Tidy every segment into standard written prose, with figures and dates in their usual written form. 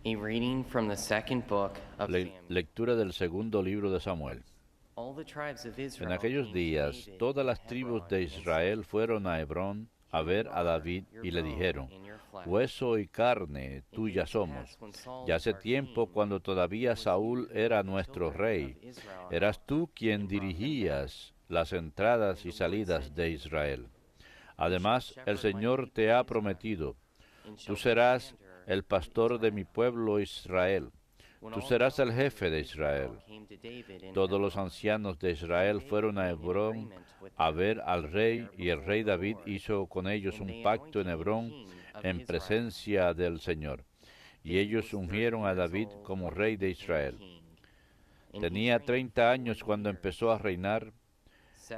A reading from the second book of Samuel. Lectura del segundo libro de Samuel. All the tribes of En Israel aquellos came to días, David todas in las tribus Hebron de and Israel said, fueron a Hebrón a ver a David y le dijeron, hueso y carne tuya somos. Ya hace tiempo, cuando todavía Saúl era nuestro rey, eras tú quien dirigías las entradas y salidas de Israel. Además, el Señor te ha prometido, tú serás el pastor de mi pueblo Israel. Tú serás el jefe de Israel. Todos los ancianos de Israel fueron a Hebrón a ver al rey, y el rey David hizo con ellos un pacto en Hebrón en presencia del Señor. Y ellos ungieron a David como rey de Israel. Tenía 30 años cuando empezó a reinar,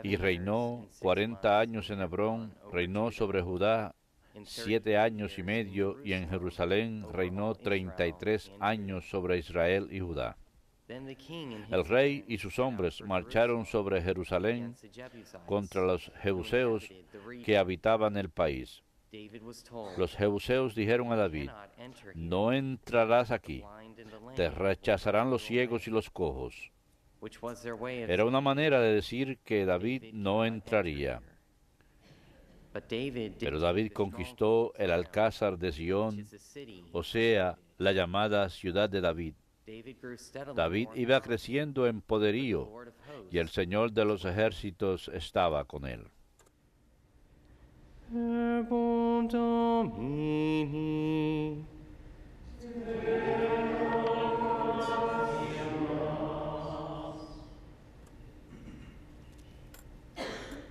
y reinó 40 años en Hebrón, reinó sobre Judá 7 años y medio, y en Jerusalén reinó 33 años sobre Israel y Judá. El rey y sus hombres marcharon sobre Jerusalén contra los jebuseos que habitaban el país. Los jebuseos dijeron a David, no entrarás aquí, te rechazarán los ciegos y los cojos. Era una manera de decir que David no entraría. Pero David conquistó el alcázar de Sión, o sea, la llamada ciudad de David. David iba creciendo en poderío, y el Señor de los ejércitos estaba con él. Verbum Domini.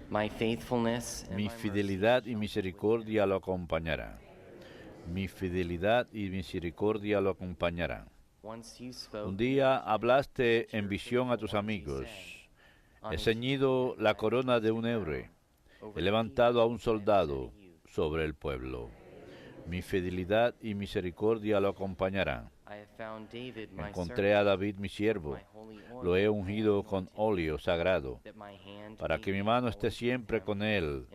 My faithfulness and Mi my fidelidad y mercy misericordia lo acompañarán. Mi fidelidad y misericordia lo acompañarán. Once you spoke Un día hablaste en visión a tus amigos. He ceñido la corona de un héroe. He levantado a un soldado sobre el pueblo. Mi fidelidad y misericordia lo acompañarán. Encontré a David mi siervo. Lo he ungido con óleo sagrado, para que mi mano esté siempre con él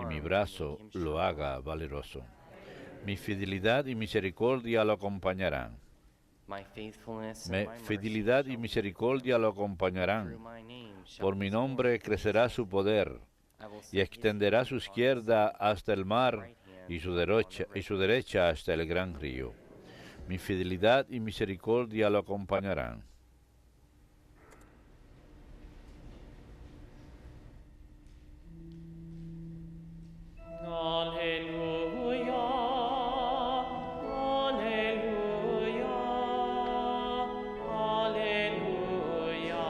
y mi brazo lo haga valeroso. Mi fidelidad y misericordia lo acompañarán. Fidelidad y misericordia lo acompañarán. Por mi nombre crecerá su poder, y extenderá su izquierda hasta el mar y su derecha hasta el gran río. Mi fidelidad y misericordia lo acompañarán. Alleluia, alleluia, alleluia.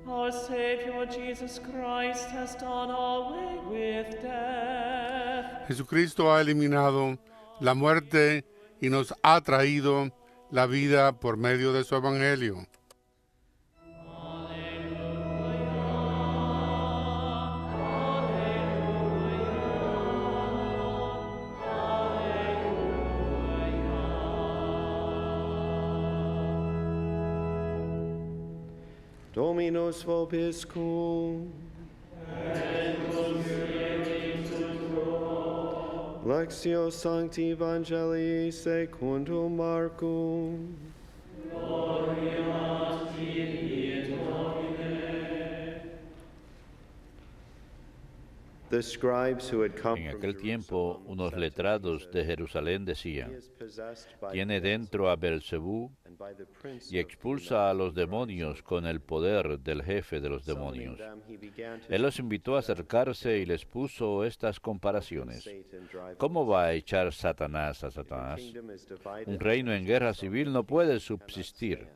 Our Savior Jesus Christ has done away with death. Jesucristo ha eliminado la muerte y nos ha traído la vida por medio de su evangelio. Dominus vobiscum. Lectio Sancti Evangelii secundum Marcum. The scribes who had come En from aquel tiempo, Jerusalem unos said to letrados Jesus, de Jerusalén "He decían, is possessed by tiene Beelzebub, dentro a Belcebú and by the prince y of expulsa a demons los he drives demonios out con el demons." poder del jefe de los Summoning demonios. them, he began to Él los speak invitó to a them, acercarse y saying, les puso estas "How can comparaciones. Satan drive ¿Cómo out va a Satan? echar Satanás a If a Satanás? kingdom is divided Un reino en against guerra itself, civil no that puede kingdom cannot subsistir. stand.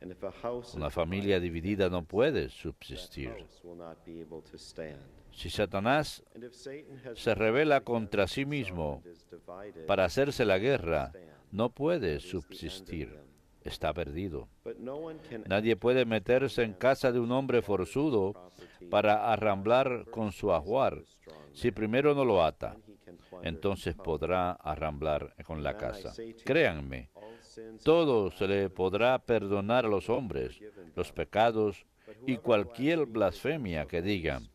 And if a house Una is familia divided dividida no against puede itself, that subsistir. house will not be able to stand. Si Satanás And if Satan has se risen revela up contra against sí himself mismo and is divided, para hacerse la he cannot guerra, stand. no puede That is the end of subsistir. him. Está perdido. But no one can Nadie enter puede a meterse en man's casa de house un and hombre gather his forzudo property para unless he arramblar con first su lays ajuar, up a strong si man. primero no lo ata. Then he can plunder entonces podrá arramblar con la casa. Créanme, todo se le podrá perdonar a los hombres, los pecados y cualquier blasfemia que digan,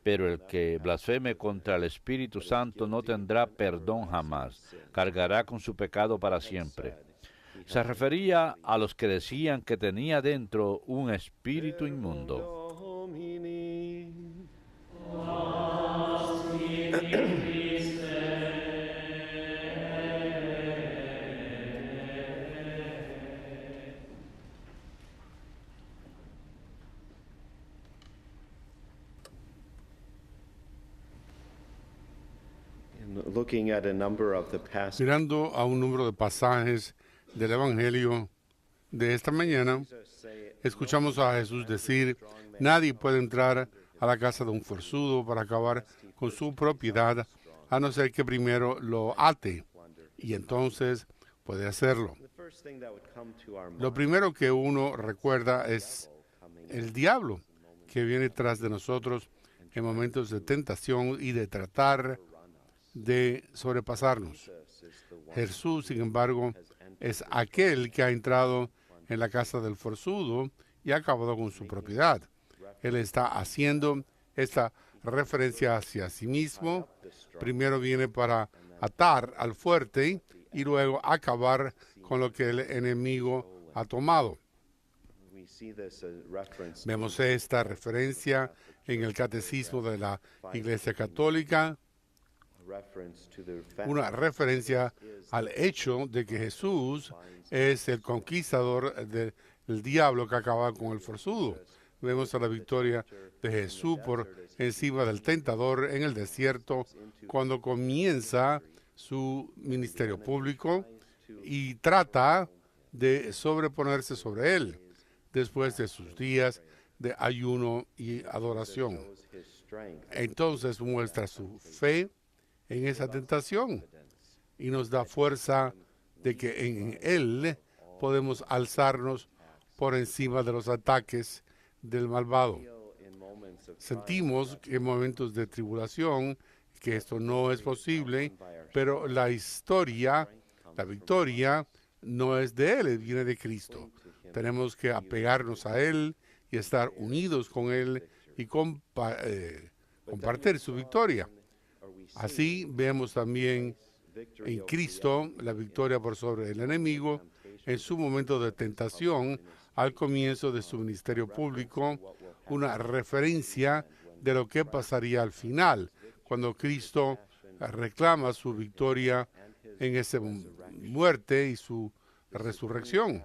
pero el que blasfeme contra el Espíritu Santo no tendrá perdón jamás, cargará con su pecado para siempre. Se refería a los que decían que tenía dentro un espíritu inmundo. Domini. In looking at a number of the passages, Mirando a un número de pasajes del Evangelio de esta mañana, escuchamos a Jesús decir, nadie puede entrar a la casa de un forzudo para acabar con su propiedad, a no ser que primero lo ate, y entonces puede hacerlo. the first thing that would come to our Lo primero que uno recuerda es el diablo que viene tras de nosotros en momentos de tentación y de tratar de sobrepasarnos. Jesús, sin embargo, es aquel que ha entrado en la casa del forzudo y ha acabado con su propiedad. Él está haciendo esta referencia hacia sí mismo. Primero viene para atar al fuerte y luego acabar con lo que el enemigo ha tomado. we see this reference to Vemos esta referencia en el Catecismo de la Iglesia Católica, reference to the fact una referencia al hecho de que Jesús es el conquistador del diablo que acaba con el forzudo. Vemos a la victoria de Jesús por encima del tentador en el desierto cuando comienza su ministerio público y trata de sobreponerse sobre él después de sus días de ayuno y adoración. his strength. Entonces muestra su fe en esa tentación y nos da fuerza de que en él podemos alzarnos por encima de los ataques del malvado. In moments of Sentimos que en momentos de tribulación que esto no es posible, pero la historia, la victoria no es de él, viene de Cristo. Tenemos que apegarnos a él y estar unidos con él y compartir su victoria. Así vemos también en Cristo la victoria por sobre el enemigo en su momento de tentación al comienzo de su ministerio público, una referencia de lo que pasaría al final, cuando Cristo reclama su victoria en esa muerte y su resurrección.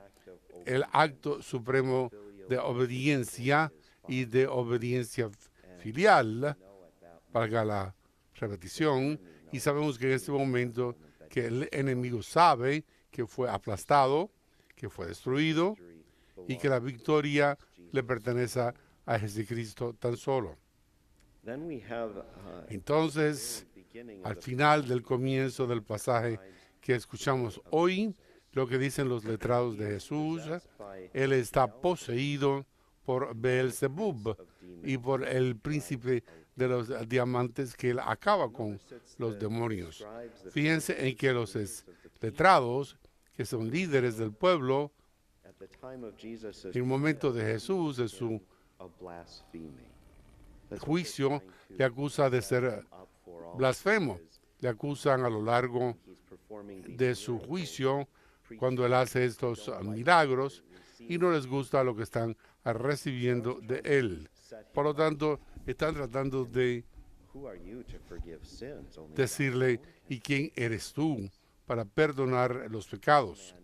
El acto supremo de obediencia y de obediencia filial, valga la repetición, y sabemos que en este momento que el enemigo sabe que fue aplastado, que fue destruido y que la victoria le pertenece a Jesucristo tan solo. Then we have Entonces, beginning al final del comienzo del pasaje que escuchamos hoy, lo que dicen los letrados de Jesús, él está poseído por Beelzebub y por el príncipe de los diamantes que él acaba con los demonios. Fíjense en que los letrados, que son líderes del pueblo, at the time of Jesus en el momento de Jesús, de su of blasphemy. juicio, le acusa de ser blasfemo. Le acusan a lo largo He's performing de su juicio cuando él hace estos milagros y no les gusta lo que están recibiendo de él. Por lo tanto, están tratando de who are you to forgive sins? Only decirle, ¿y quién eres tú para perdonar los pecados?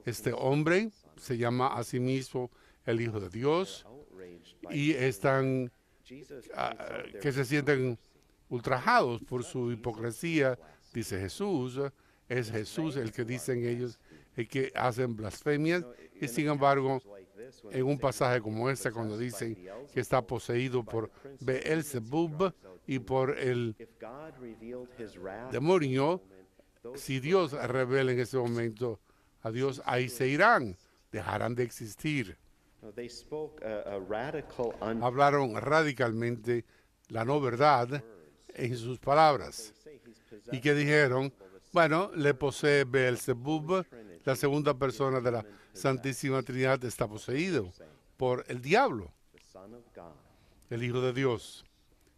Este hombre se llama a sí mismo el Hijo de Dios outraged by y están Jesus que se sienten ultrajados por su hipocresía, dice Jesús. Es Jesús el que dicen ellos el que hacen blasfemias y sin embargo en un pasaje como este cuando dicen que está poseído por Beelzebub y por el if God revealed his wrath demonio, si Dios revela en ese momento a Dios, ahí se irán, dejarán de existir. no, they spoke a radical Hablaron radicalmente la no verdad en sus palabras. y que dijeron, bueno, le posee Beelzebub, la segunda persona de la Santísima Trinidad está poseído por el diablo, the Son of God, el Hijo de Dios,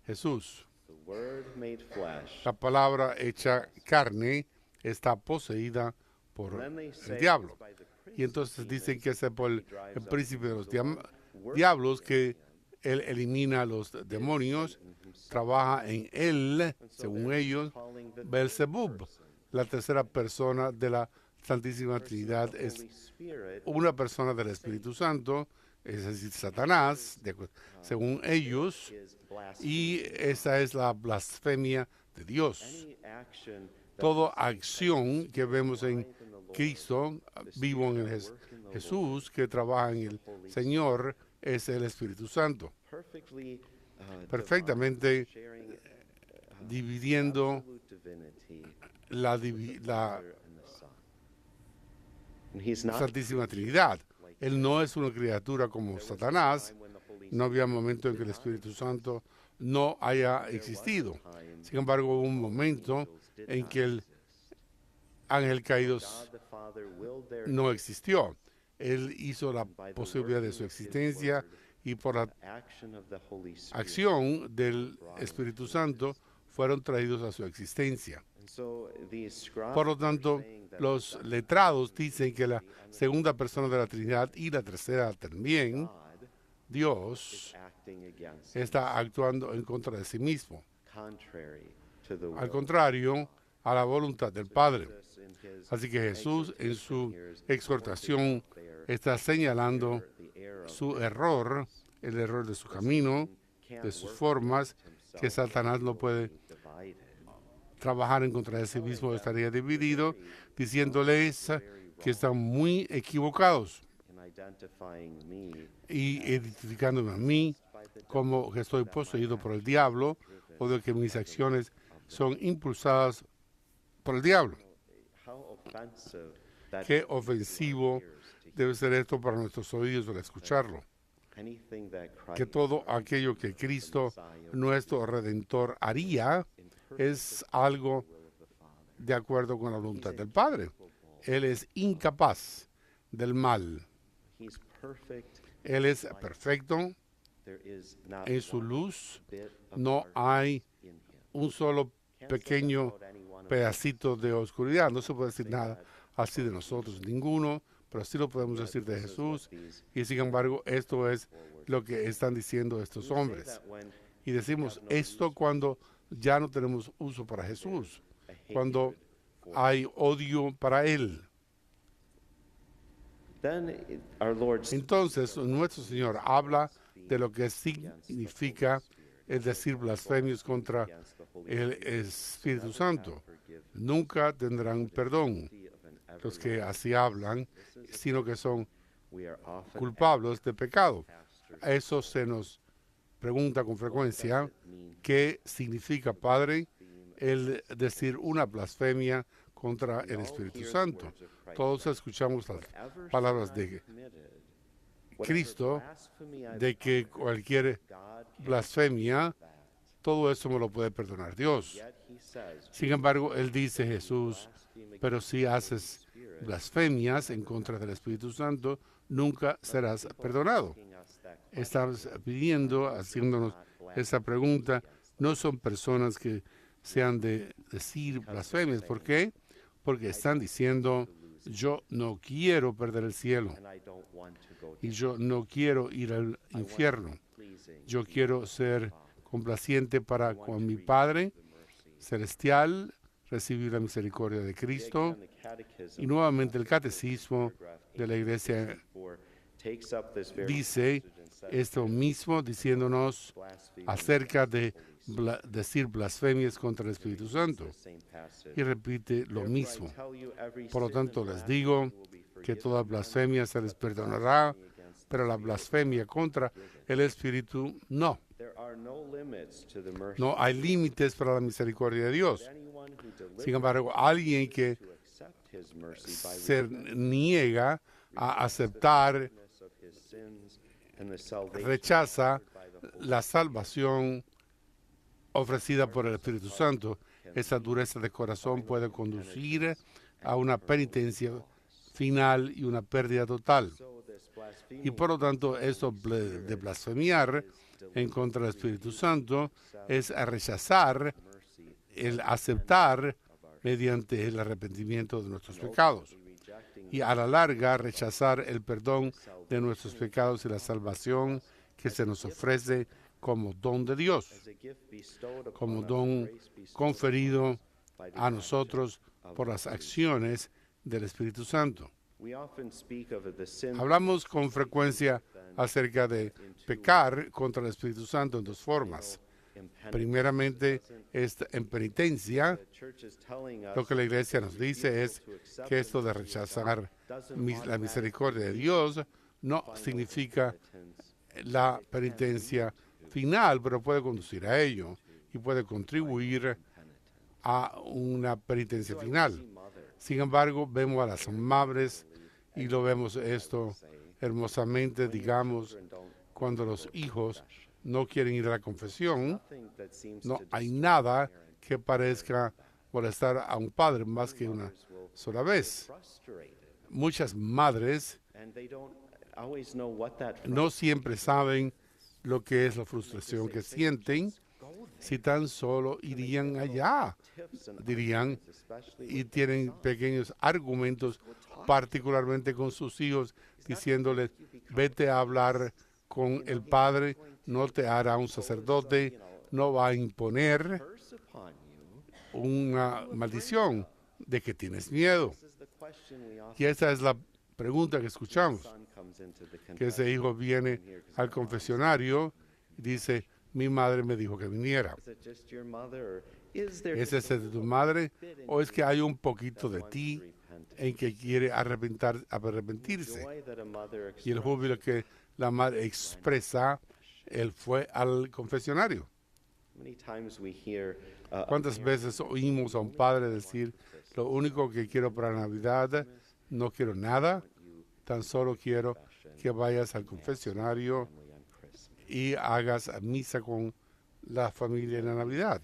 Jesús. the Word made flesh. La palabra hecha carne está poseída por And then they say el diablo. it's by the Y entonces dicen que es por el drives príncipe de los out the diablos que él elimina a los demonios, trabaja en él, según ellos, calling the Beelzebub, la tercera persona de la Santísima Trinidad, es Holy Spirit una persona del Espíritu Santo, es decir, Satanás, según ellos, is blasphemy. y esa es la blasfemia de Dios. Any action that Toda acción que vemos en Cristo, vivo en el Jesús, que trabaja en el Señor, es el Espíritu Santo, perfectly perfectamente sharing dividiendo absolute divinity la and the Son. And he's not Santísima Trinidad. Él no es una criatura como Satanás. when the Holy No había momento en que el Espíritu Santo no haya existido. Sin embargo, hubo un momento en que el ángel caído God the Father willed their no existió. Él hizo la posibilidad de su existencia y por la action of the Holy Spirit. acción del Espíritu Santo fueron traídos a su existencia. And so these scribes Por lo tanto, are saying that los letrados dicen que la segunda persona de la Trinidad y la tercera también, God Dios, is acting against está actuando en contra de sí mismo. contrary to the Al will contrario, a la voluntad del Padre. of Jesus in his Así que Jesús en su here is exhortación está señalando the error of su error, el error de su camino, de sus formas, que Satanás no puede divided. trabajar en contra de sí mismo, estaría dividido, diciéndoles que están muy equivocados In identifying me y identificándome a mí como que estoy poseído por el diablo o de que mis acciones son impulsadas por el diablo. how offensive that Qué ofensivo debe ser esto para nuestros oídos al escucharlo. anything that Que Christ todo aquello que Cristo, nuestro Redentor, haría es algo de acuerdo con la voluntad del Padre. Él es incapaz del mal. he's perfect, Él es perfecto there is not en su one luz. bit of No hay in him. un solo pequeño pedacito de oscuridad. No se puede decir nada así de nosotros, ninguno, pero sí lo podemos decir de Jesús. Y sin embargo, esto es lo que están diciendo estos hombres. Y decimos esto cuando ya no tenemos uso para Jesús, cuando hay odio para Él. Then our Lord Entonces, nuestro Señor habla de lo que significa el decir blasfemios contra el Espíritu Santo. Nunca tendrán perdón los que así hablan, sino que son we are often culpables de pecado. Eso se nos pregunta con frecuencia, ¿qué significa, Padre, el decir una blasfemia contra el Espíritu Santo? Todos escuchamos las palabras de Cristo, de que cualquier blasfemia, todo eso me lo puede perdonar Dios. Sin embargo, Él dice, Jesús, pero si haces blasfemias en contra del Espíritu Santo, nunca serás perdonado. Estamos pidiendo, haciéndonos esa pregunta, no son personas que sean de decir blasfemias. ¿Por qué? Porque están diciendo, yo no quiero perder el cielo y yo no quiero ir al infierno. Yo quiero ser complaciente para con mi Padre celestial, recibir la misericordia de Cristo. Y nuevamente el catecismo de la iglesia dice esto mismo, diciéndonos acerca de decir blasfemias contra el Espíritu Santo. Y repite lo mismo. Por lo tanto, les digo que toda blasfemia se les perdonará, pero la blasfemia contra el Espíritu no. No hay límites para la misericordia de Dios. Sin embargo, alguien que se niega a aceptar, rechaza la salvación ofrecida por el Espíritu Santo, esa dureza de corazón puede conducir a una penitencia final y una pérdida total. Y por lo tanto, esto de blasfemiar en contra del Espíritu Santo es a rechazar el aceptar mediante el arrepentimiento de nuestros pecados. Y a la larga, rechazar el perdón de nuestros pecados y la salvación que se nos ofrece como don de Dios, como don conferido a nosotros por las acciones del Espíritu Santo. Hablamos con frecuencia acerca de pecar contra el Espíritu Santo en dos formas. Primeramente, en penitencia. Lo que la iglesia nos dice es que esto de rechazar la misericordia de Dios no significa la penitencia final, pero puede conducir a ello y puede contribuir a una penitencia final. Sin embargo, vemos a las madres y lo vemos esto hermosamente, digamos, cuando los hijos no quieren ir a la confesión. No hay nada que parezca molestar a un padre más que una sola vez. Muchas madres no siempre saben lo que es la frustración que sienten. Si tan solo irían allá, dirían, y tienen pequeños argumentos, particularmente con sus hijos, diciéndoles, vete a hablar con el padre, no te hará un sacerdote, no va a imponer una maldición de que tienes miedo. Y esa es la pregunta que escuchamos, que ese hijo viene al confesionario y dice, mi madre me dijo que viniera. ¿Es ese de tu madre o es que hay un poquito de ti en que quiere arrepentirse? Y el júbilo que la madre expresa, él fue al confesionario. ¿Cuántas veces oímos a un padre decir, lo único que quiero para Navidad, no quiero nada, tan solo quiero que vayas al confesionario y hagas misa con la familia en la Navidad?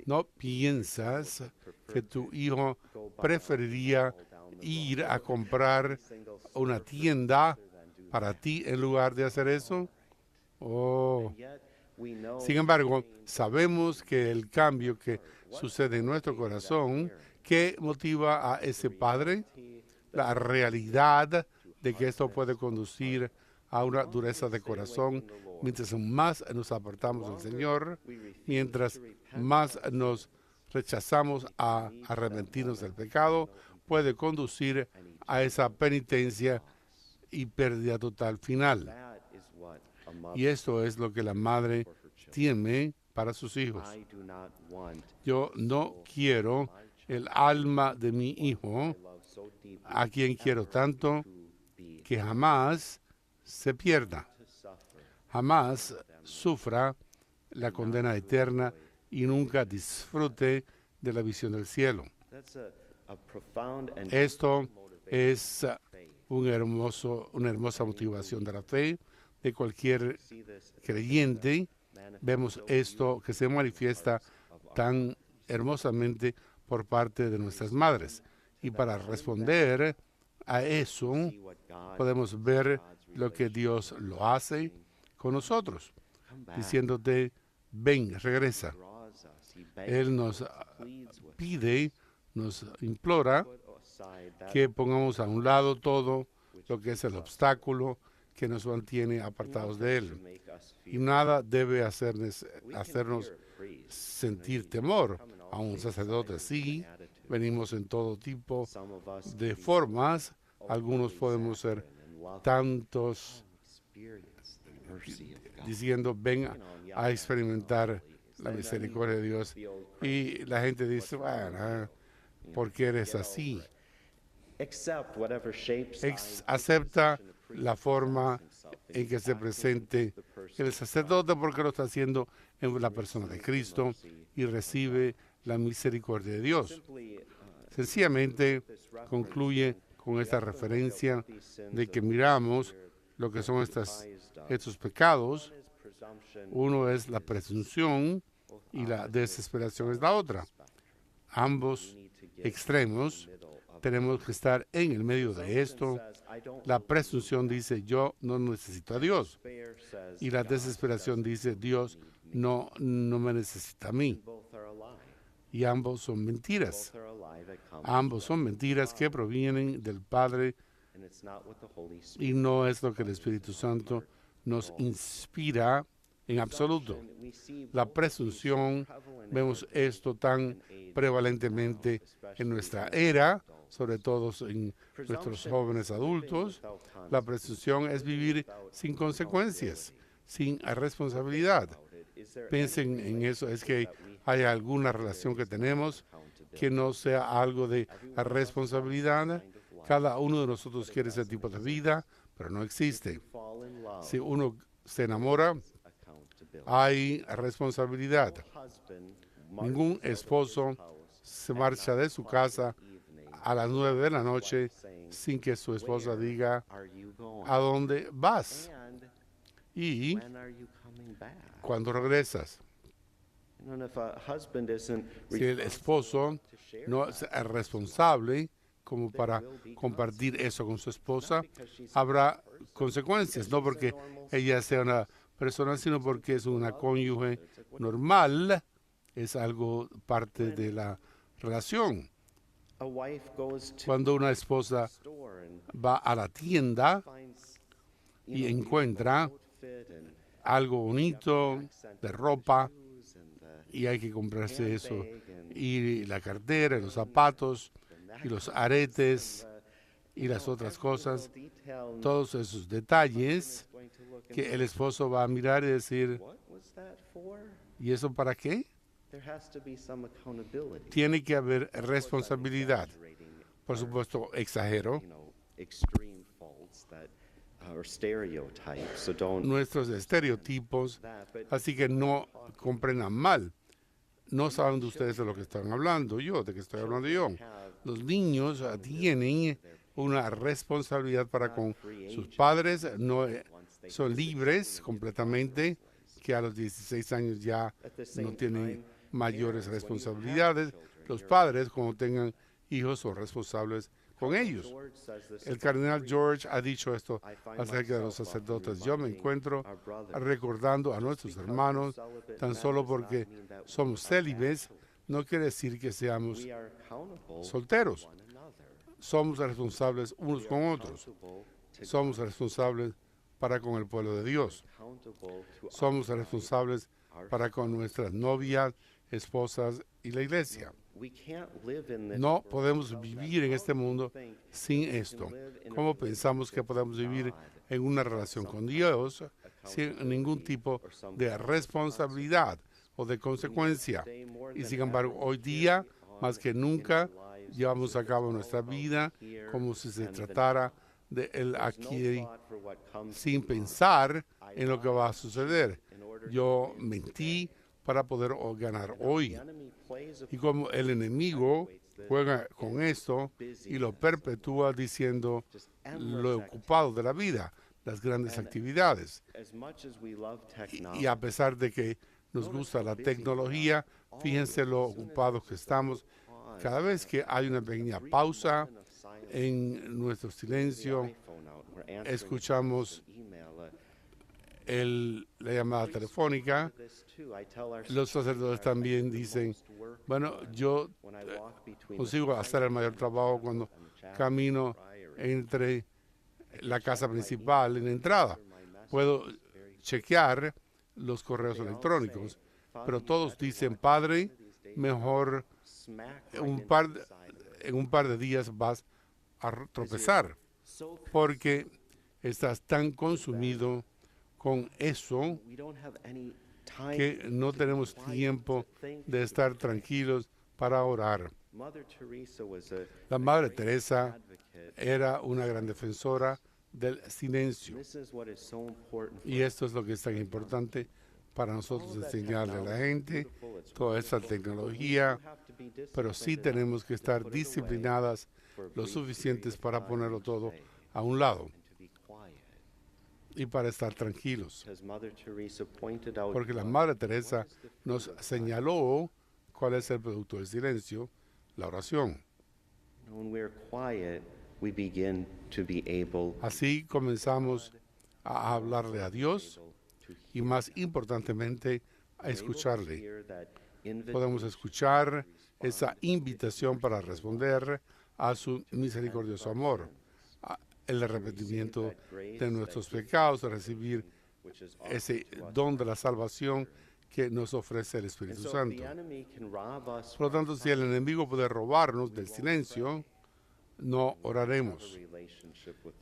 ¿No piensas que tu hijo preferiría ir a comprar una tienda para ti en lugar de hacer eso? Oh. Sin embargo, sabemos que el cambio que sucede en nuestro corazón, ¿qué motiva a ese padre? La realidad de que esto puede conducir a una dureza de corazón. Mientras más nos apartamos del Señor, mientras más nos rechazamos a arrepentirnos del pecado, puede conducir a esa penitencia y pérdida total final. Y esto es lo que la madre tiene para sus hijos. Yo no quiero el alma de mi hijo, a quien quiero tanto, que jamás se pierda, jamás sufra la condena eterna y nunca disfrute de la visión del cielo. Esto es una hermosa motivación de la fe de cualquier creyente. Vemos esto que se manifiesta tan hermosamente por parte de nuestras madres. Y para responder a eso, podemos ver lo que Dios lo hace con nosotros, diciéndote, ven, regresa. Él nos pide, nos implora que pongamos a un lado todo lo que es el obstáculo que nos mantiene apartados de Él. Y nada debe hacernos sentir temor. A un sacerdote sí, venimos en todo tipo de formas. Algunos podemos ser tantos diciendo, ven a experimentar la misericordia de Dios. Y la gente dice, bueno, ¿por qué eres así? Acepta la forma en que se presente el sacerdote porque lo está haciendo en la persona de Cristo y recibe la misericordia de Dios. Sencillamente concluye con esta referencia de que miramos lo que son estos pecados. Uno es la presunción y la desesperación es la otra. ambos extremos. Tenemos que estar en el medio de esto. La presunción dice, yo no necesito a Dios. Y la desesperación dice, Dios no me necesita a mí. Y ambos son mentiras. Ambos son mentiras que provienen del Padre y no es lo que el Espíritu Santo nos inspira en absoluto. La presunción, vemos esto tan prevalentemente en nuestra era, sobre todo en nuestros jóvenes adultos. La presunción es vivir sin consecuencias, sin responsabilidad. Piensen en eso, es que hay alguna relación que tenemos que no sea algo de responsabilidad. Cada uno de nosotros quiere ese tipo de vida, pero no existe. Si uno se enamora, hay responsabilidad. Ningún esposo se marcha de su casa a las 9 de la noche sin que su esposa diga, ¿a dónde vas? Y cuando regresas. Si el esposo no es responsable como para compartir eso con su esposa, habrá consecuencias, no porque ella sea una persona, sino porque es una cónyuge normal, es algo parte de la relación. Cuando una esposa va a la tienda y encuentra algo bonito de ropa y hay que comprarse eso, y la cartera, y los zapatos, y los aretes, y las otras cosas, todos esos detalles que el esposo va a mirar y decir, ¿y eso para qué? Tiene que haber responsabilidad. Por supuesto, exagero. Nuestros estereotipos, así que no comprendan mal. No saben de ustedes de lo que están hablando yo, de qué estoy hablando yo. Los niños tienen una responsabilidad para con sus padres, no son libres completamente, que a los 16 años ya no tienen mayores responsabilidades. Los padres, cuando tengan hijos, son responsables con ellos. El cardenal George ha dicho esto acerca de los sacerdotes. Yo me encuentro recordando a nuestros hermanos, tan solo porque somos célibes, no quiere decir que seamos solteros. Somos responsables unos con otros. Somos responsables para con el pueblo de Dios. Somos responsables para con nuestras novias, esposas y la iglesia. No podemos vivir en este mundo sin esto. ¿Cómo pensamos que podemos vivir en una relación con Dios sin ningún tipo de responsabilidad o de consecuencia? Y sin embargo, hoy día, más que nunca, llevamos a cabo nuestra vida como si se tratara de él aquí, sin pensar en lo que va a suceder. Yo mentí para poder ganar hoy. Y como el enemigo juega con esto y lo perpetúa diciendo lo ocupado de la vida, las grandes actividades. Y a pesar de que nos gusta la tecnología, fíjense lo ocupados que estamos. Cada vez que hay una pequeña pausa en nuestro silencio, escuchamos la llamada telefónica. Los sacerdotes también dicen, bueno, yo consigo hacer el mayor trabajo cuando camino entre la casa principal en la entrada. Puedo chequear los correos electrónicos, pero todos dicen, Padre, mejor en un par de días vas a tropezar, porque estás tan consumido con eso que no tenemos tiempo de estar tranquilos para orar. La Madre Teresa era una gran defensora del silencio. Y esto es lo que es tan importante para nosotros enseñarle a la gente, toda esta tecnología, pero sí tenemos que estar disciplinadas lo suficientes para ponerlo todo a un lado y para estar tranquilos. Porque la Madre Teresa nos señaló cuál es el producto del silencio, la oración. When we're quiet, we begin to be able Así comenzamos a hablarle a Dios y, más importantemente, a escucharle. Podemos escuchar esa invitación para responder a su misericordioso amor, el arrepentimiento de nuestros pecados, de recibir ese don de la salvación que nos ofrece el Espíritu Santo. Por lo tanto, si el enemigo puede robarnos del silencio, no oraremos,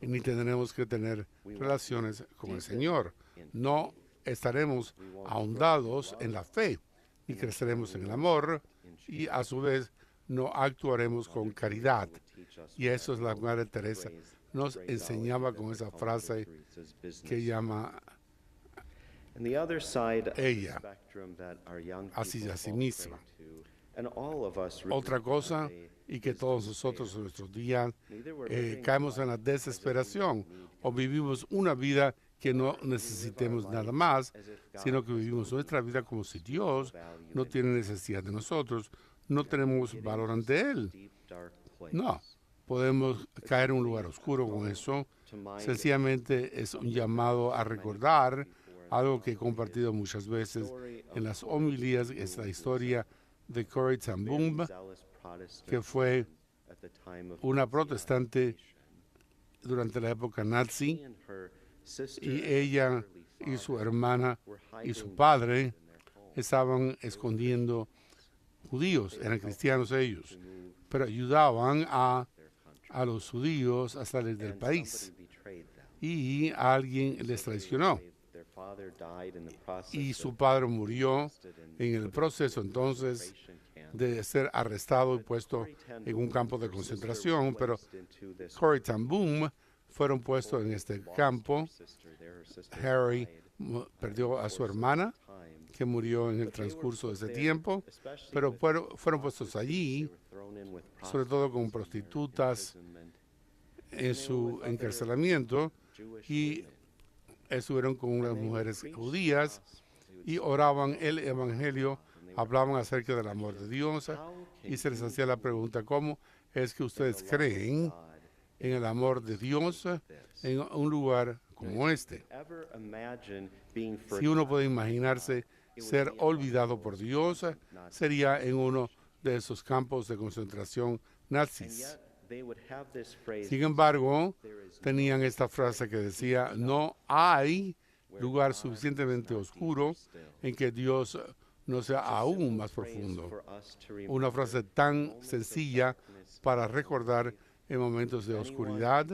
ni tendremos que tener relaciones con el Señor. No estaremos ahondados en la fe, y creceremos en el amor, y a su vez no actuaremos con caridad. Y eso es la Madre Teresa nos enseñaba con esa frase que llama ella así a sí misma. Otra cosa, y que todos nosotros en nuestros días caemos en la desesperación o vivimos una vida que no necesitemos nada más, sino que vivimos nuestra vida como si Dios no tiene necesidad de nosotros, no tenemos valor ante Él. No, podemos caer en un lugar oscuro con eso. Sencillamente es un llamado a recordar algo que he compartido muchas veces en las homilías, es la historia de Corrie ten Boom, que fue una protestante durante la época nazi, y ella y su hermana y su padre estaban escondiendo judíos, eran cristianos ellos, pero ayudaban a los judíos a salir del país, y alguien les traicionó. Y su padre murió en el proceso entonces de ser arrestado y puesto en un campo de concentración, pero Corrie ten Boom fueron puestos en este campo. Harry perdió a su hermana, que murió en el transcurso de ese tiempo, pero fueron puestos allí, sobre todo con prostitutas en su encarcelamiento, y estuvieron con unas mujeres judías y oraban el Evangelio, hablaban acerca del amor de Dios, y se les hacía la pregunta: ¿cómo es que ustedes creen en el amor de Dios en un lugar como este? Si uno puede imaginarse ser olvidado por Dios, sería en uno de esos campos de concentración nazis. Sin embargo, tenían esta frase que decía: no hay lugar suficientemente oscuro en que Dios no sea aún más profundo. Una frase tan sencilla para recordar en momentos de oscuridad.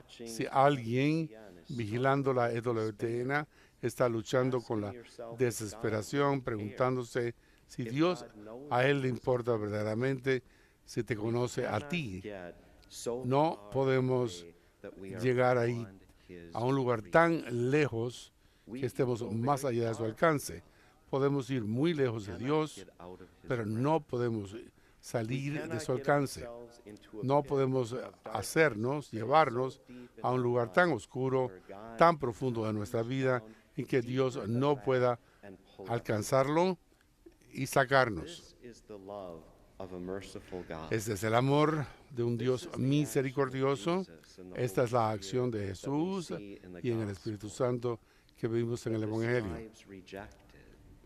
Si alguien vigilando la EWTN está luchando con la desesperación, preguntándose si Dios a él le importa verdaderamente, si te conoce a ti, no podemos llegar ahí a un lugar tan lejos que estemos más allá de su alcance. Podemos ir muy lejos de Dios, pero no podemos salir de su alcance. No podemos llevarnos a un lugar tan oscuro, tan profundo de nuestra vida, en que Dios no pueda alcanzarlo y sacarnos. Este es el amor de un Dios misericordioso. Esta es la acción de Jesús y en el Espíritu Santo que vimos en el Evangelio,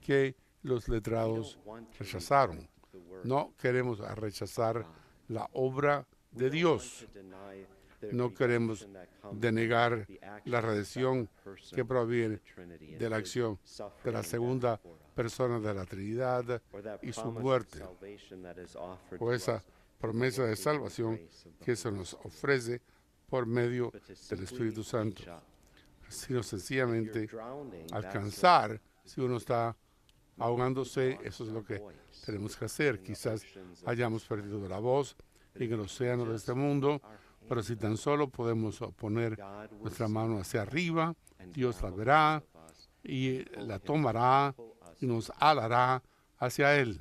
que los letrados rechazaron. No queremos rechazar la obra de Dios. No queremos denegar la redención que proviene de la acción de la segunda persona de la Trinidad y su muerte, o esa promesa de salvación que se nos ofrece por medio del Espíritu Santo, sino sencillamente alcanzar. Si uno está ahogándose, eso es lo que tenemos que hacer. Quizás hayamos perdido la voz en el océano de este mundo, pero si tan solo podemos poner nuestra mano hacia arriba, Dios la verá y la tomará y nos alará hacia Él.